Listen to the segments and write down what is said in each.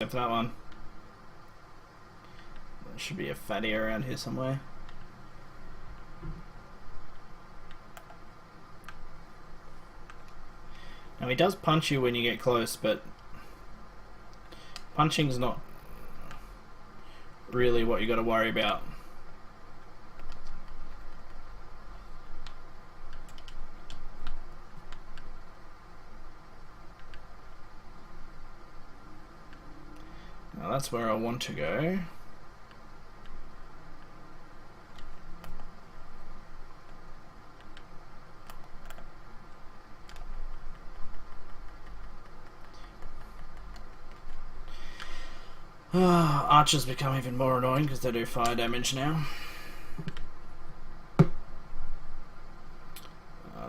go for that one. There should be a fatty around here somewhere. Now he does punch you when you get close, but punching's not really what you got to worry about. Now that's where I want to go. Archers become even more annoying because they do fire damage now.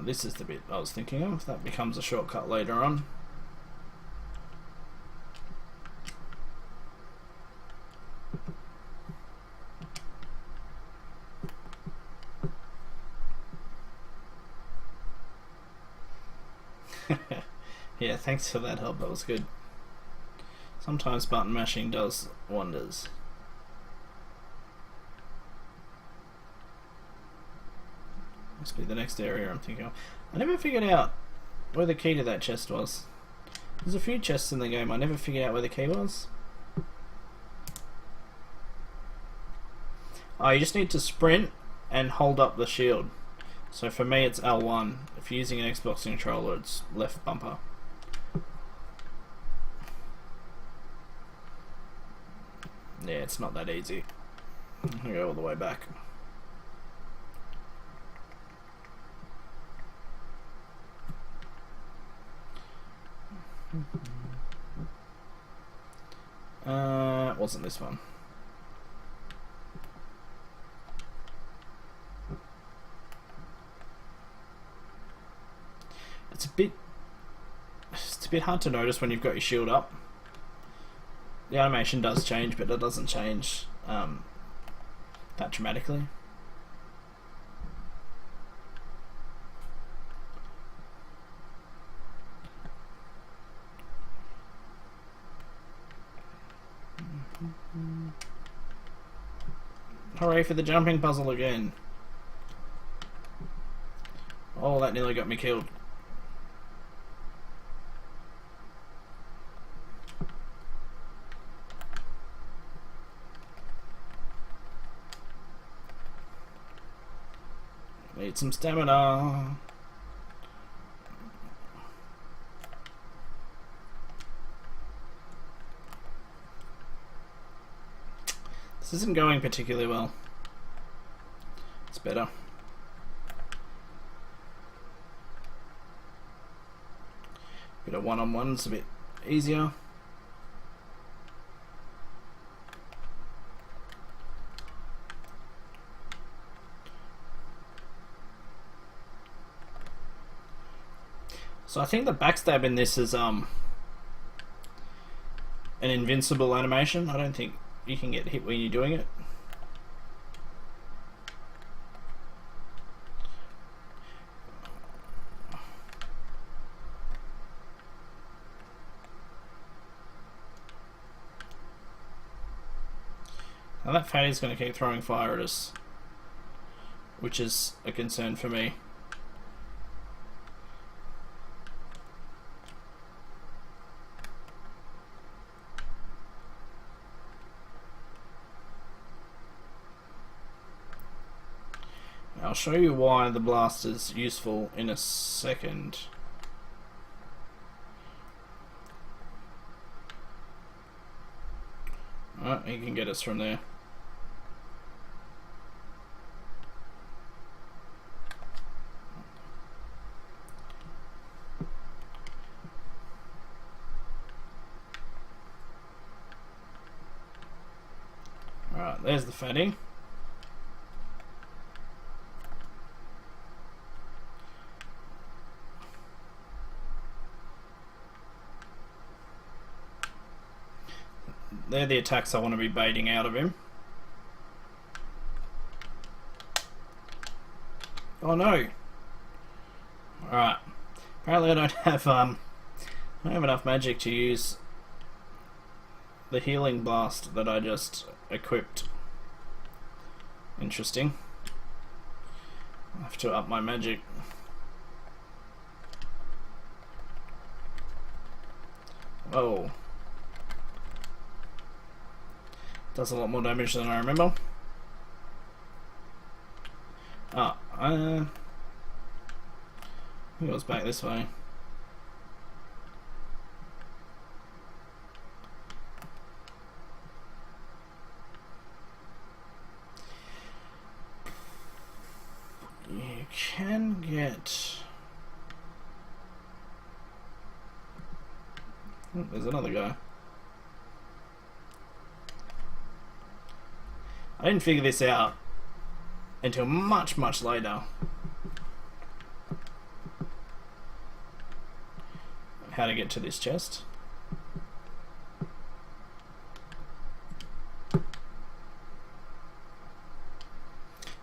This is the bit I was thinking of. That becomes a shortcut later on. Yeah, thanks for that help, that was good. Sometimes button mashing does wonders. Must be the next area I'm thinking of. I never figured out where the key to that chest was. There's a few chests in the game, I never figured out where the key was. Oh, you just need to sprint and hold up the shield. So for me it's L1. If you're using an Xbox controller, it's left bumper. Yeah, it's not that easy. I'll go all the way back. It wasn't this one. It's a bit hard to notice when you've got your shield up. The animation does change, but it doesn't change that dramatically. Hooray for the jumping puzzle again. Oh, that nearly got me killed. Need some stamina. This isn't going particularly well. It's better. Bit of one-on-one's a bit easier. So I think the backstab in this is an invincible animation. I don't think you can get hit when you're doing it. Now that fatty's going to keep throwing fire at us, which is a concern for me. I'll show you why the blast is useful in a second. Alright, he can get us from there. Alright, there's the fatty. They're the attacks I want to be baiting out of him. Oh no! Alright. Apparently I don't have enough magic to use the healing blast that I just equipped. Interesting. I have to up my magic. Oh. Does a lot more damage than I remember. Ah, I think it was back this way. You can get... Oh, there's another guy. I didn't figure this out until much later. How to get to this chest.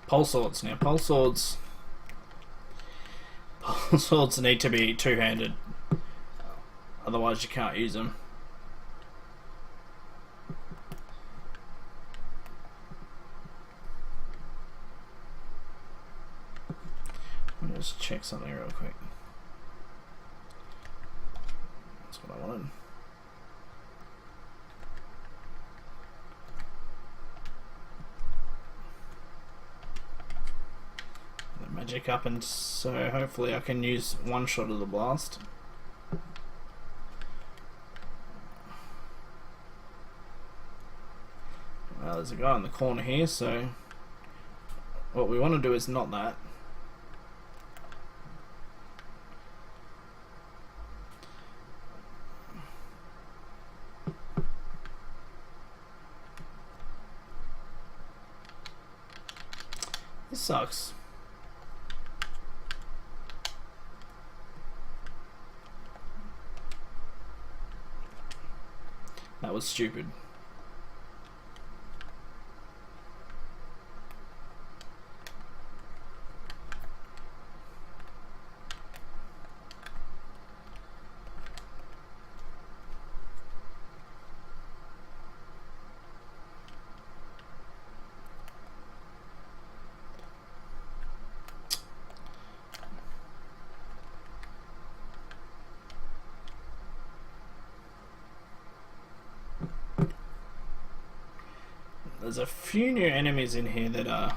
Pole swords. Now pole swords need to be two-handed, otherwise you can't use them. Let me just check something real quick. That's what I wanted. Magic up, and so hopefully I can use one shot of the blast. Well, there's a guy in the corner here, so what we want to do is not that. This sucks. That was stupid. There's a few new enemies in here that are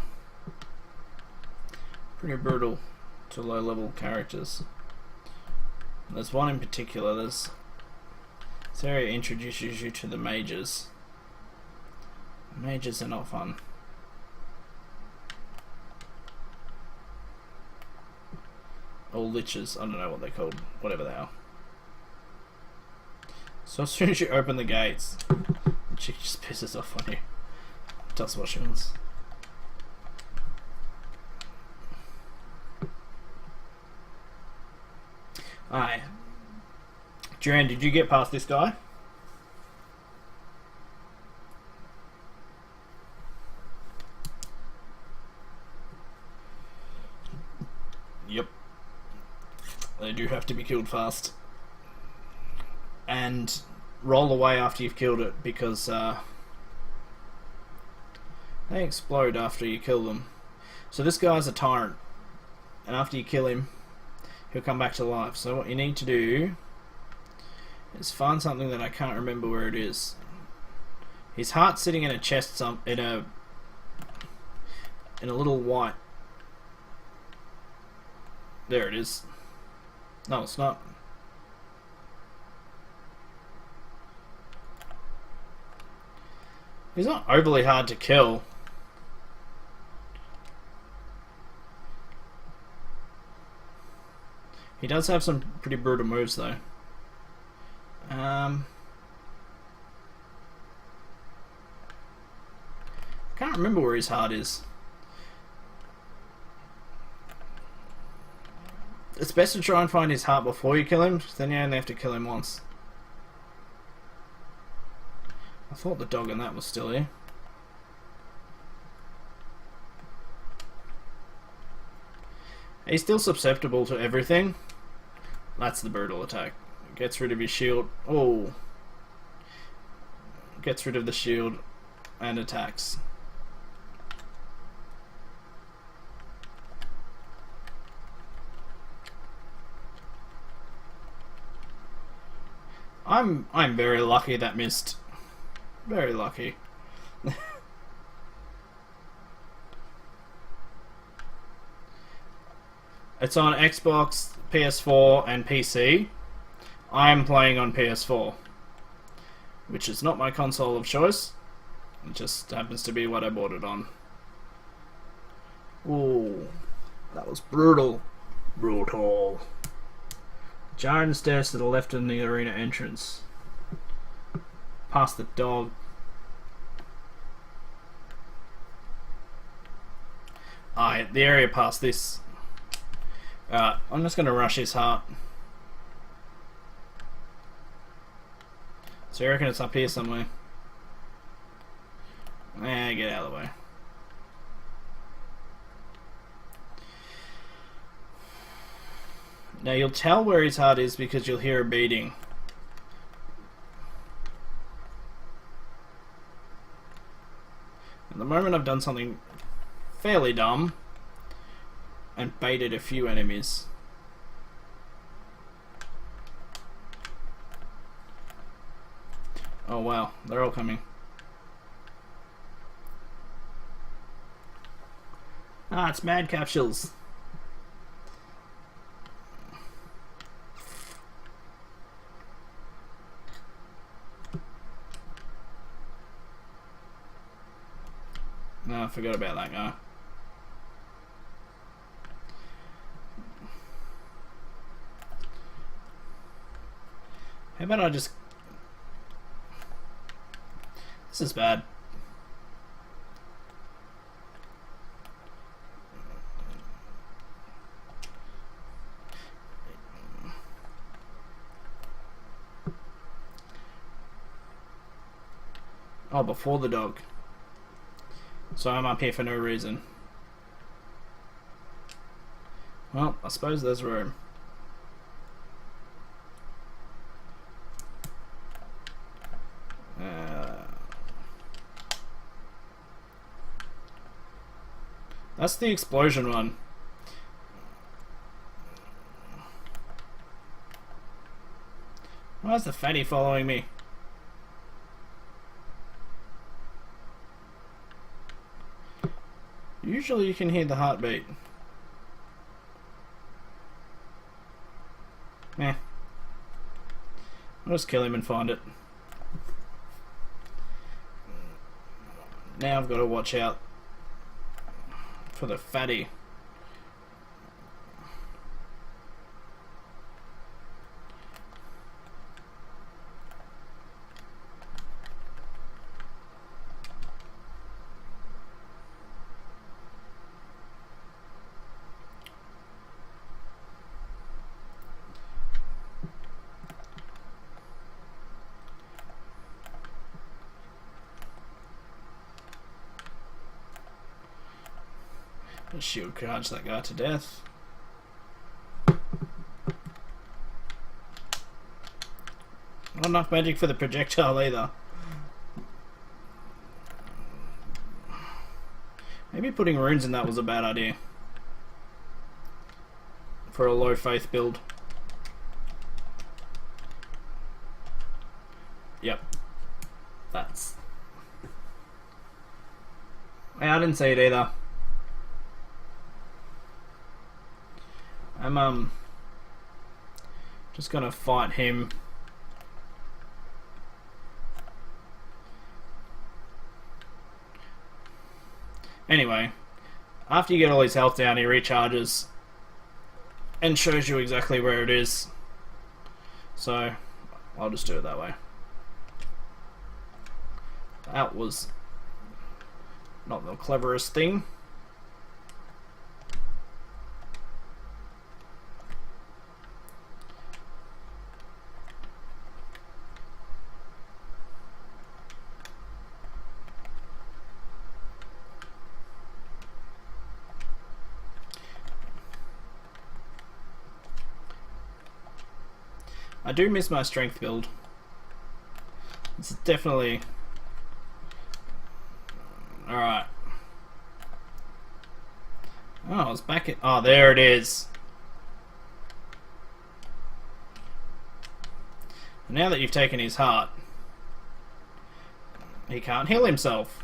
pretty brutal to low level characters. There's one in particular. This area introduces you to the mages. Mages are not fun. Or liches, I don't know what they're called, whatever they are. So as soon as you open the gates, the chick just pisses off on you. Dust washings. Alright. Duran, did you get past this guy? Yep. They do have to be killed fast. And roll away after you've killed it, because they explode after you kill them. So this guy's a tyrant, and after you kill him, he'll come back to life. So what you need to do is find something that I can't remember where it is. His heart's sitting in a chest, in a little white. There it is. No, it's not. He's not overly hard to kill. He does have some pretty brutal moves though. Can't remember where his heart is. It's best to try and find his heart before you kill him, then you only have to kill him once. I thought the dog in that was still here. He's still susceptible to everything. That's the brutal attack. Gets rid of his shield. Oh. gets rid of the shield and attacks. I'm very lucky that missed. Very lucky. It's on Xbox, PS4 and PC. I'm playing on PS4, which is not my console of choice. It just happens to be what I bought it on. Ooh, that was brutal. Brutal. Jarring stairs to the left in the arena entrance. Past the dog. Alright, the area past this. I'm just going to rush his heart. So you reckon it's up here somewhere? Get out of the way. Now you'll tell where his heart is because you'll hear a beating. At the moment I've done something fairly dumb and baited a few enemies. Oh wow, they're all coming. Ah, it's mad capsules. No, I forgot about that guy. How about I just... This is bad. Oh, before the dog. So I'm up here for no reason. Well, I suppose there's room. That's the explosion one. Why is the fatty following me? Usually you can hear the heartbeat. I'll just kill him and find it. Now I've got to watch out for the fatty. The shield charged that guy to death. Not enough magic for the projectile either. Maybe putting runes in that was a bad idea. For a low faith build. Yep. That's... I didn't see it either. I'm just gonna fight him. Anyway, after you get all his health down, he recharges and shows you exactly where it is. So I'll just do it that way. That was not the cleverest thing. I do miss my strength build. It's definitely Alright. Oh, it's back at... Oh, there it is. Now that you've taken his heart, he can't heal himself.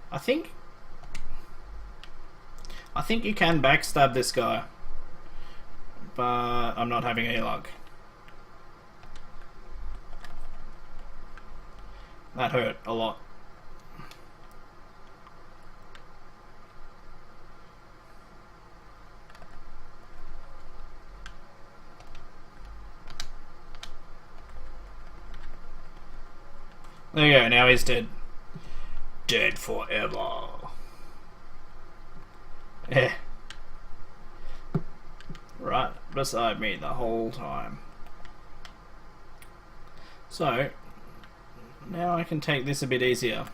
I think you can backstab this guy, but I'm not having any luck. That hurt a lot. There you go, now he's dead. Dead forever. Yeah. Right beside me the whole time. So, now I can take this a bit easier.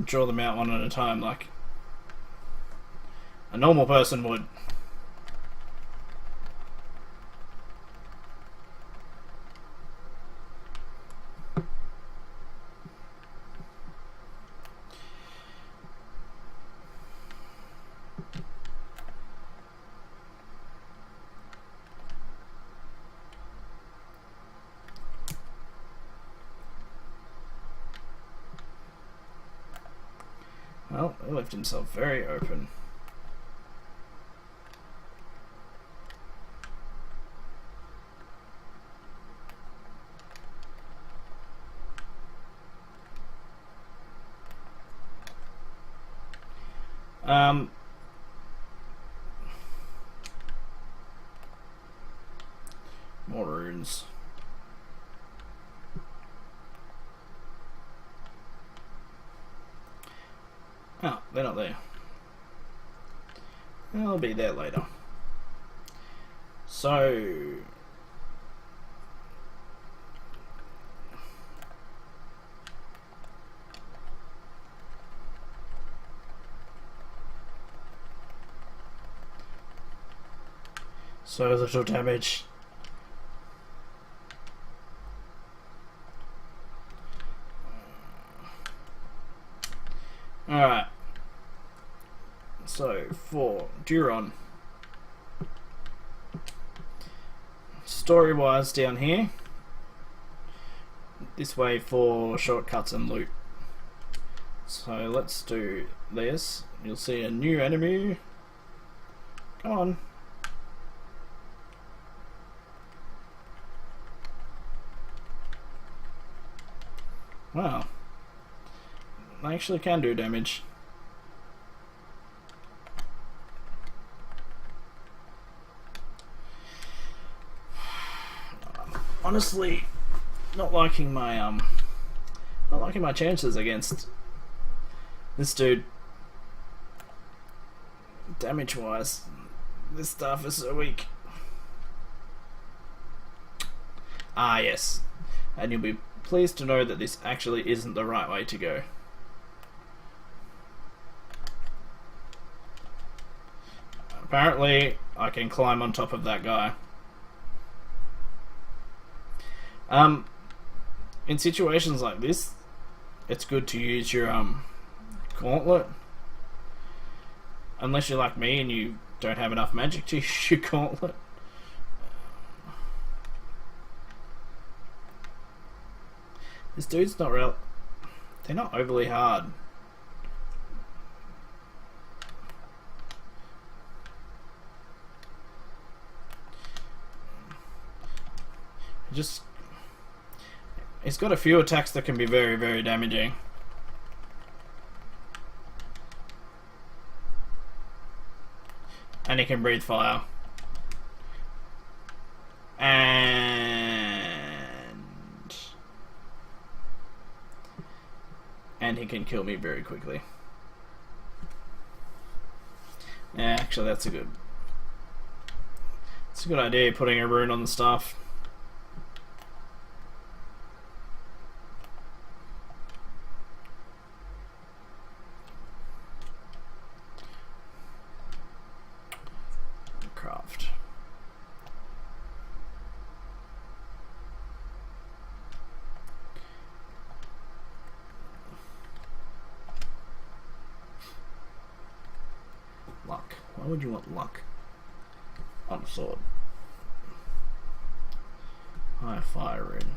Draw them out one at a time like a normal person would. Well, he left himself very open. More runes. Oh, they're not there. They'll be there later. So... so little damage. Alright. So, for Duron. Story-wise down here. This way for shortcuts and loot. So let's do this. You'll see a new enemy. Come on. Wow. I actually can do damage. Honestly, not liking my chances against this dude. Damage wise, this stuff is so weak. Ah yes, and you'll be pleased to know that this actually isn't the right way to go. Apparently, I can climb on top of that guy. In situations like this, it's good to use your gauntlet. Unless you're like me and you don't have enough magic to use your gauntlet. This dude's not real. They're not overly hard. Just, it's got a few attacks that can be very, very damaging. And he can breathe fire. And he can kill me very quickly. Yeah, actually that's a good idea, putting a rune on the staff. Craft. Why would you want luck on a sword? High fire rune.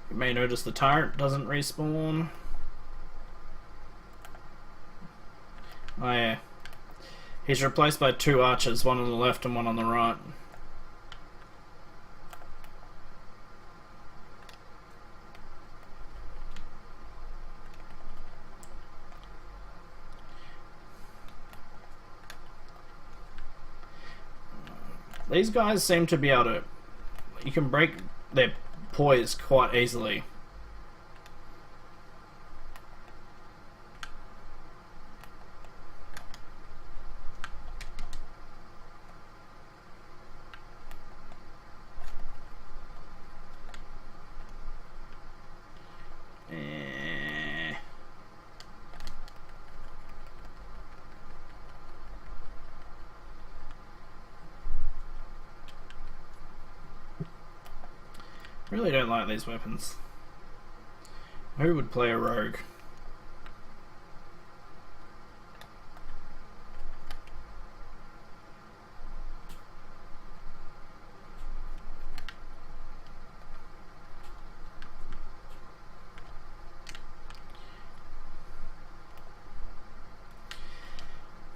You may notice the tyrant doesn't respawn. Oh yeah. He's replaced by 2 archers, one on the left and one on the right. These guys seem to be able to... You can break their poise quite easily. Really don't like these weapons. Who would play a rogue?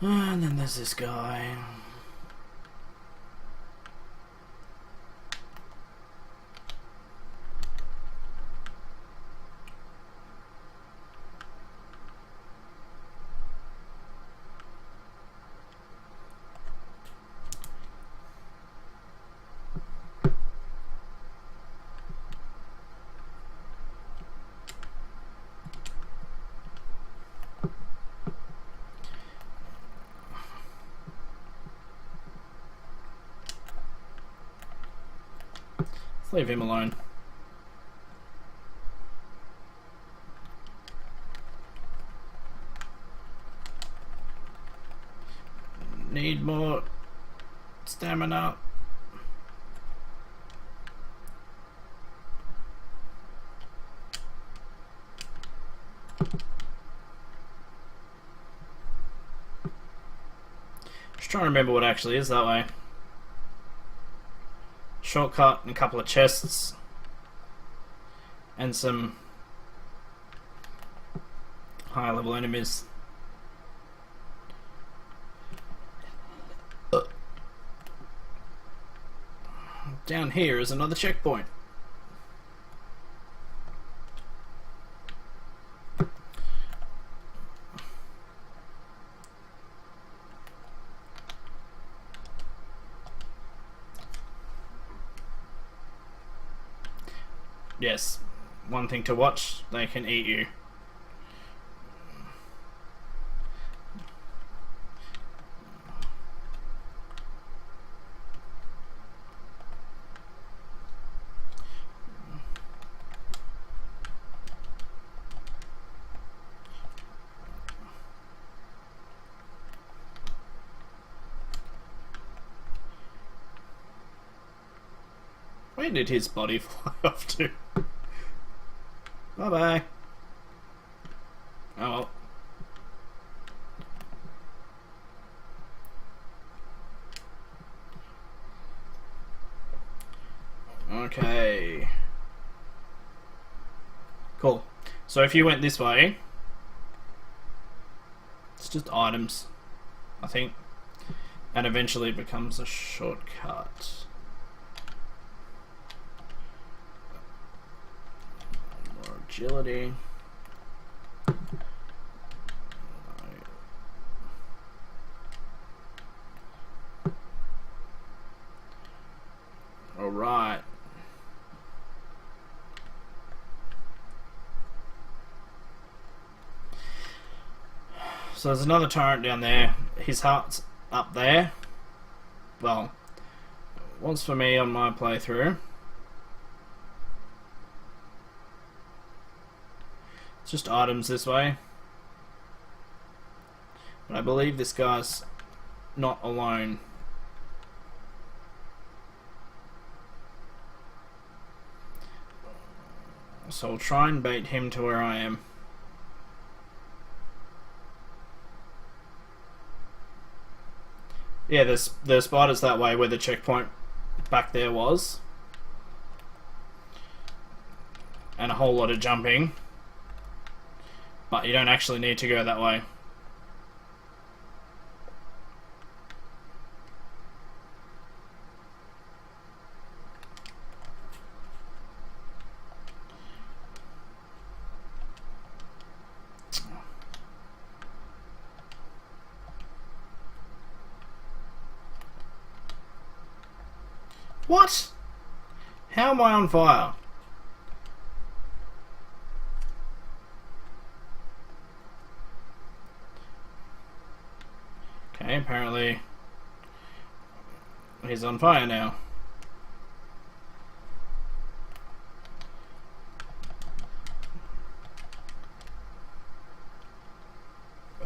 And then there's this guy. Leave him alone. Need more stamina. Just trying to remember what actually is that way. Shortcut and a couple of chests and some higher level enemies. Down here is another checkpoint. Yes, one thing to watch, they can eat you. Where did his body fly off to? Bye bye. Oh well. Okay. Cool. So if you went this way, it's just items, I think. And eventually it becomes a shortcut. More agility. Alright. So there's another turret down there. His heart's up there. Well, once for me on my playthrough. It's just items this way. But I believe this guy's not alone. So I'll try and bait him to where I am. Yeah, there's spiders that way where the checkpoint back there was. And a whole lot of jumping. But you don't actually need to go that way. What? How am I on fire? Okay, apparently he's on fire now.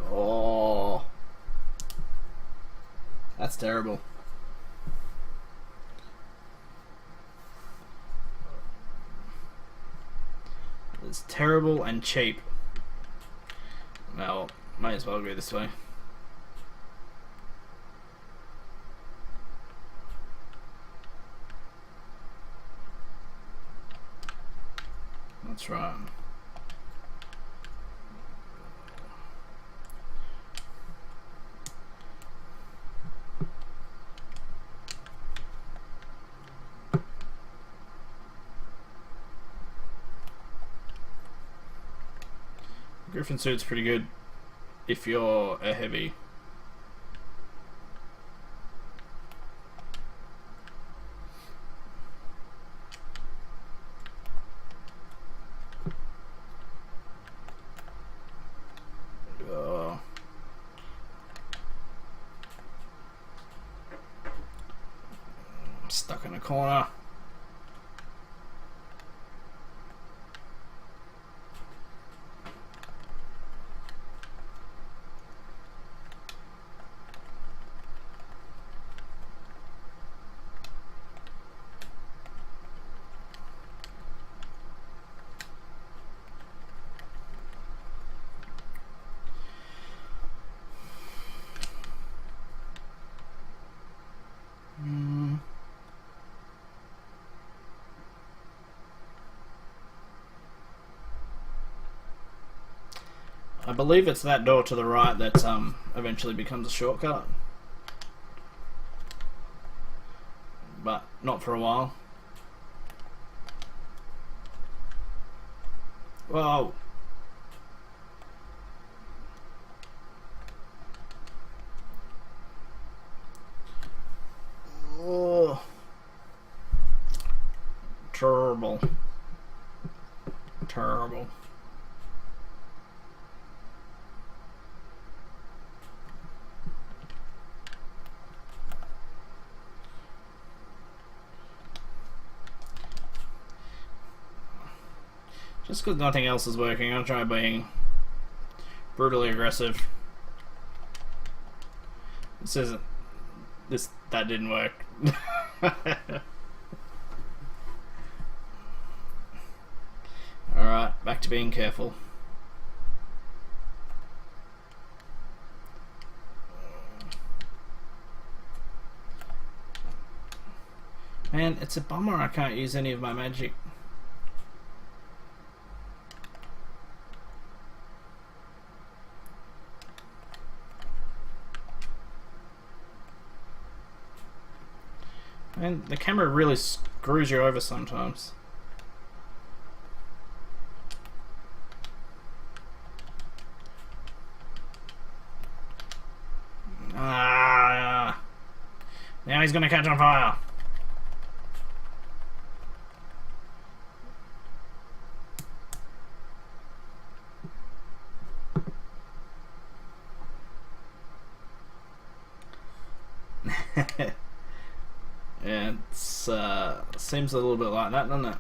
Oh, that's terrible. It's terrible and cheap. Well, might as well go this way. That's right. Griffin suit's pretty good if you're a heavy. Oh. I'm stuck in a corner. I believe it's that door to the right that eventually becomes a shortcut. But not for a while. Whoa. Oh. Terrible. Terrible. Just because nothing else is working, I'll try being brutally aggressive. That didn't work. Alright, back to being careful. Man, it's a bummer I can't use any of my magic. And the camera really screws you over sometimes. Ah! Now he's gonna catch on fire. Yeah, it seems a little bit like that, doesn't it?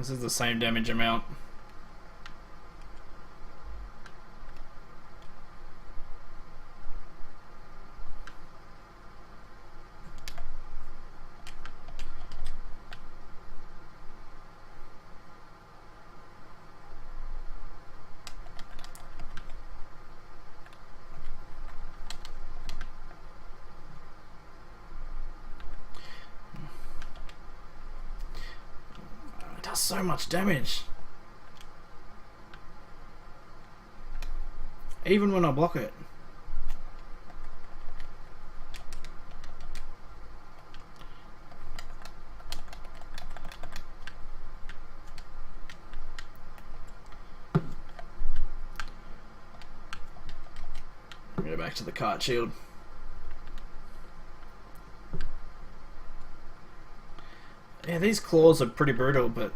This is the same damage amount. So much damage, even when I block it. Go back to the kite shield. Yeah, these claws are pretty brutal, but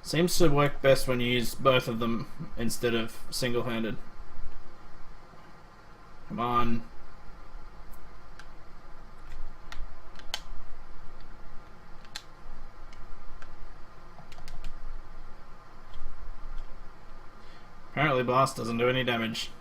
seems to work best when you use both of them instead of single-handed. Come on. Apparently Blast doesn't do any damage.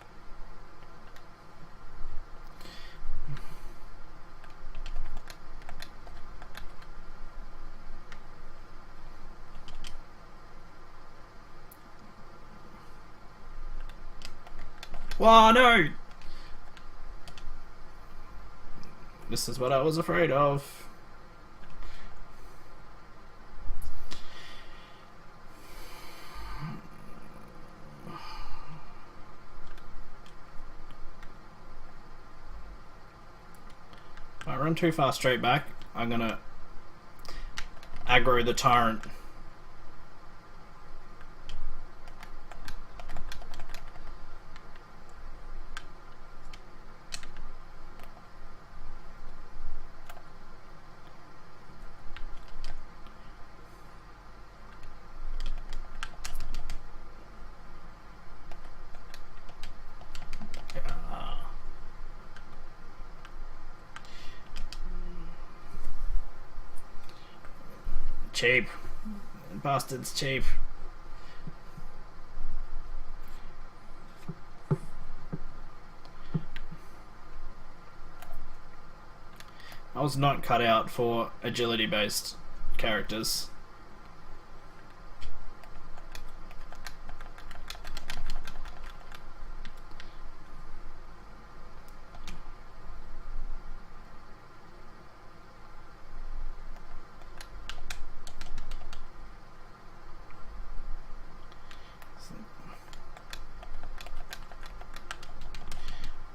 Oh no! This is what I was afraid of. If I run too far straight back, I'm gonna aggro the tyrant. Cheap. Bastard's cheap. I was not cut out for agility based characters.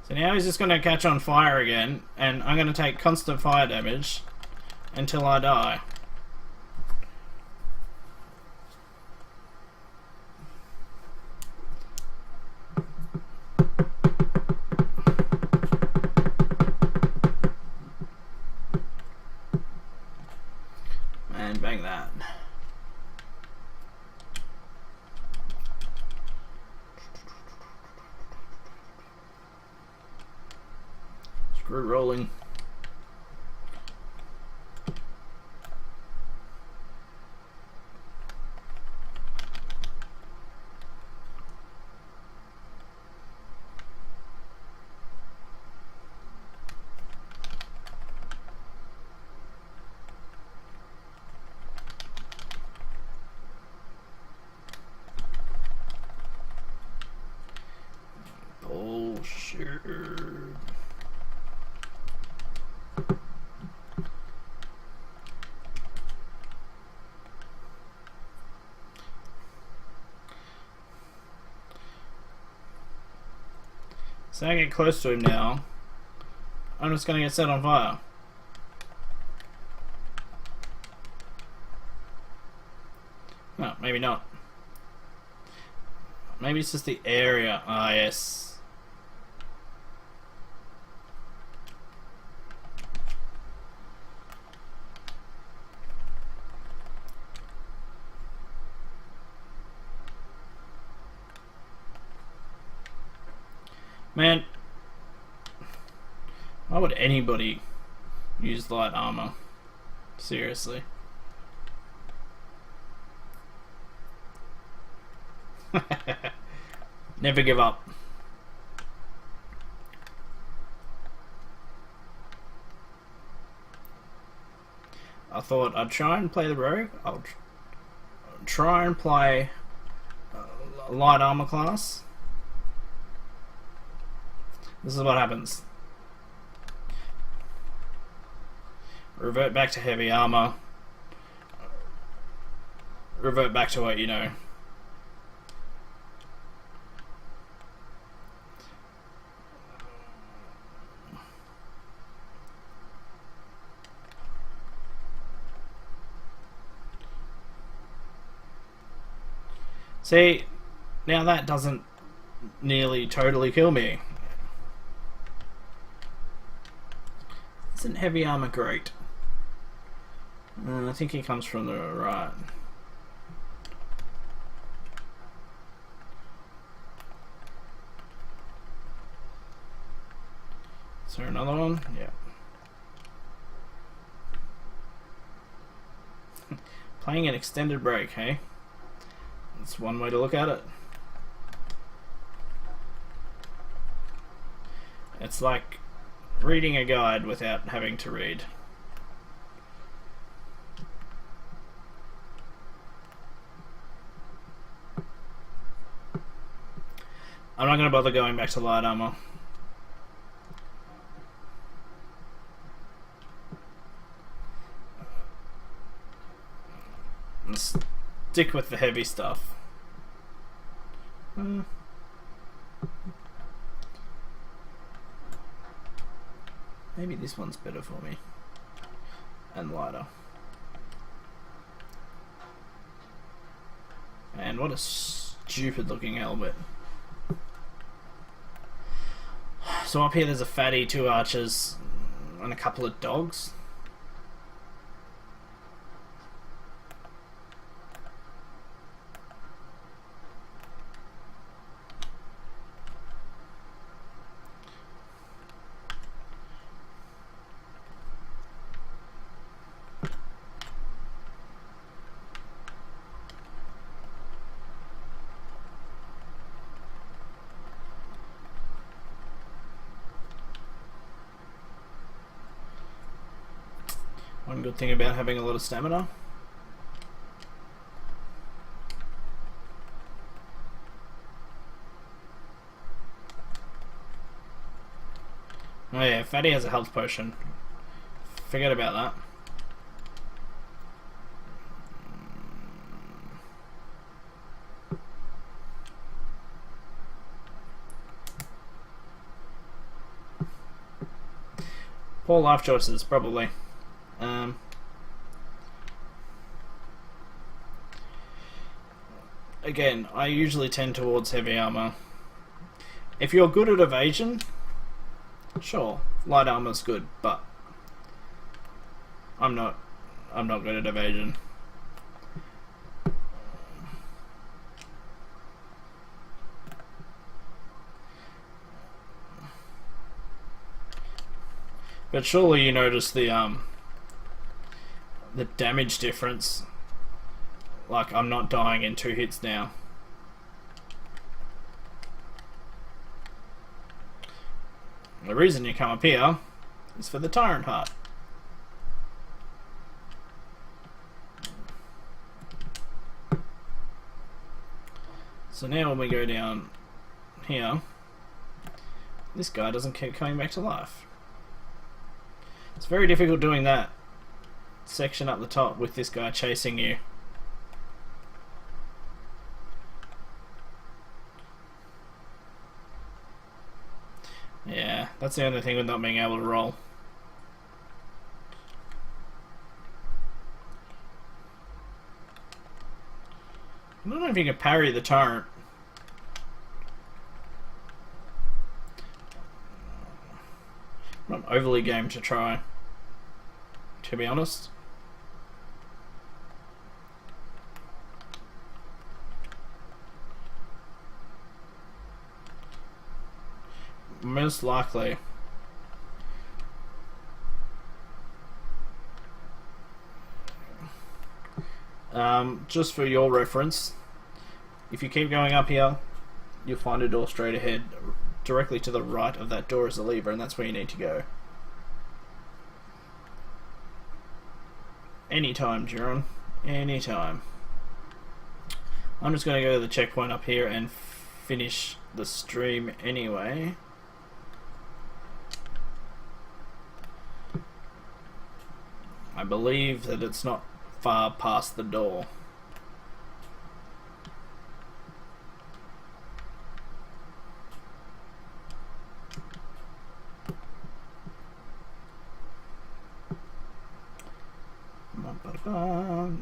So now he's just going to catch on fire again, and I'm going to take constant fire damage until I die. And bang that. Screw rolling. Bullshit. So I get close to him now, I'm just going to get set on fire. No, maybe not. Maybe it's just the area. Ah, yes. Man, why would anybody use light armor? Seriously. Never give up. I thought I'd try and play the rogue. I'll try and play light armor class. This is what happens. Revert back to heavy armor. Revert back to what you know. See, now that doesn't nearly totally kill me. Isn't heavy armor great? I think he comes from the right. Is there another one? Yeah. Playing an extended break, hey? That's one way to look at it. It's like reading a guide without having to read. I'm not going to bother going back to light armor. Stick with the heavy stuff. Maybe this one's better for me. And lighter. And what a stupid looking helmet. So up here there's a fatty, 2 archers, and a couple of dogs. One good thing about having a lot of stamina. Oh yeah, Fatty has a health potion. Forget about that. Poor life choices, probably. Again, I usually tend towards heavy armor. If you're good at evasion, sure, light armor's good, but I'm not good at evasion. But surely you notice the damage difference. Like, I'm not dying in 2 hits now. The reason you come up here is for the Tyrant Heart. So now when we go down here, this guy doesn't keep coming back to life. It's very difficult doing that section up the top with this guy chasing you. Yeah, that's the only thing with not being able to roll. I don't know if you can parry the Tyrant. I'm not overly game to try, to be honest. Most likely. Just for your reference, If you keep going up here, you'll find a door straight ahead. Directly to the right of that door is a lever, and that's where you need to go. Anytime, Jiron. Anytime. I'm just going to go to the checkpoint up here and finish the stream anyway. I believe that it's not far past the door.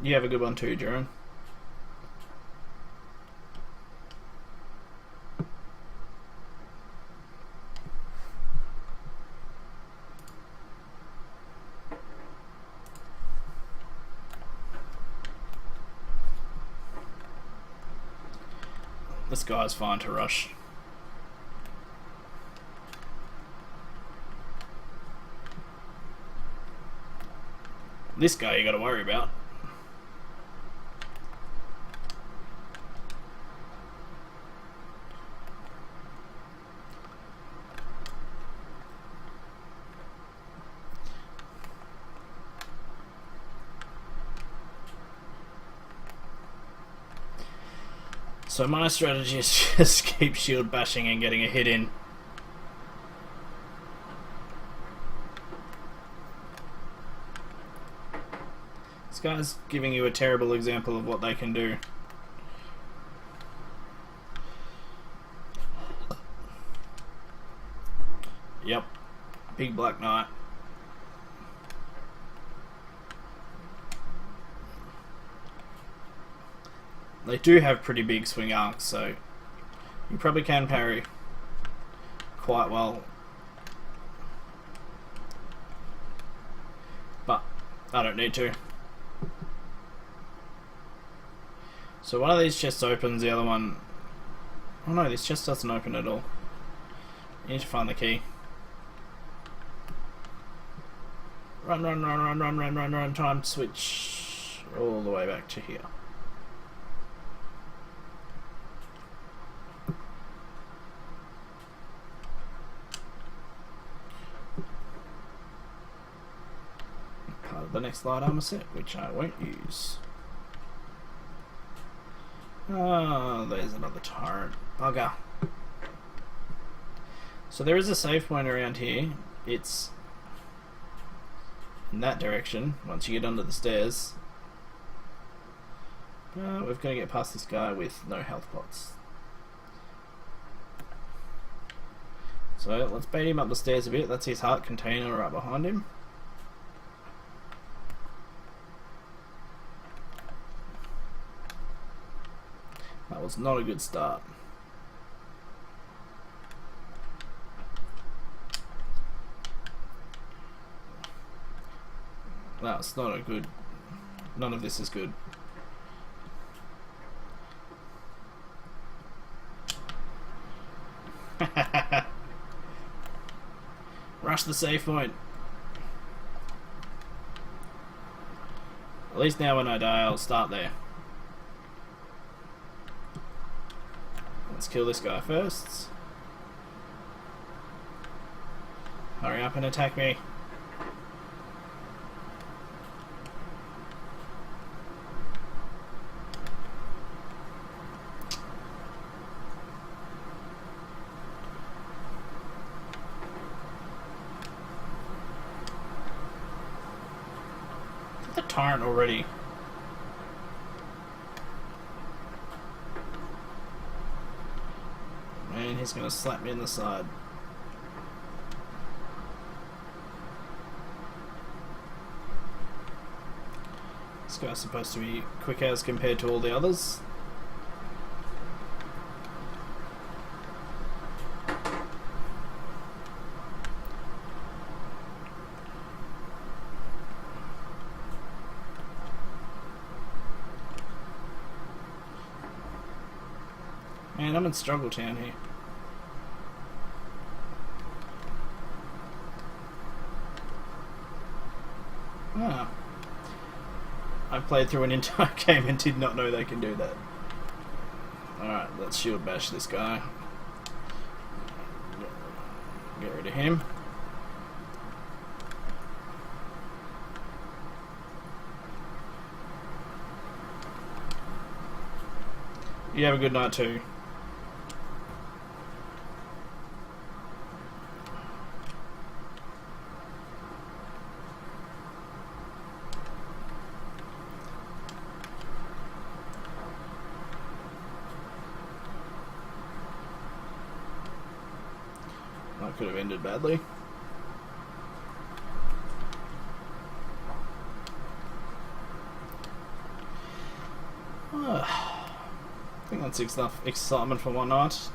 You have a good one too, Jiron. This guy's fine to rush. This guy you gotta worry about. So my strategy is just keep shield bashing and getting a hit in. This guy's giving you a terrible example of what they can do. Yep. Big Black Knight. They do have pretty big swing arcs, so you probably can parry quite well. But I don't need to. So one of these chests opens, the other one... Oh no, this chest doesn't open at all. You need to find the key. Run, run, run, run, run, run, run, run, time to switch all the way back to here. Part of the next light armor set, which I won't use. Oh, there's another tyrant. Bugger. So there is a save point around here. It's in that direction, once you get under the stairs. We've got to get past this guy with no health pots. So let's bait him up the stairs a bit. That's his heart container right behind him. That was not a good start. That's not a good... None of this is good. Rush the save point. At least now when I die I'll start there. Let's kill this guy first. Hurry up and attack me. The tyrant already. And he's gonna slap me in the side. This guy's supposed to be quick as compared to all the others. Man, I'm in Struggle Town here. Ah. I played through an entire game and did not know they can do that. Alright, let's shield bash this guy. Get rid of him. You have a good night too. That could have ended badly. I think that's enough excitement for one night.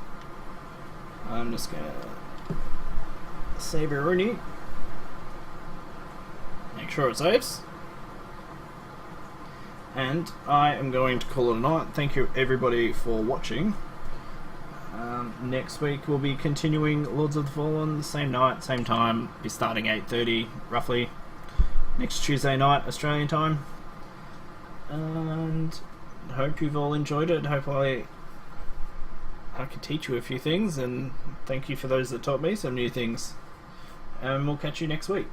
I'm just gonna save your Rooney. Make sure it saves. And I am going to call it a night. Thank you everybody for watching. Next week we'll be continuing Lords of the Fallen, same night, same time, be starting 8:30 roughly next Tuesday night Australian time, and hope you've all enjoyed it. Hopefully I could teach you a few things, and thank you for those that taught me some new things, and we'll catch you next week.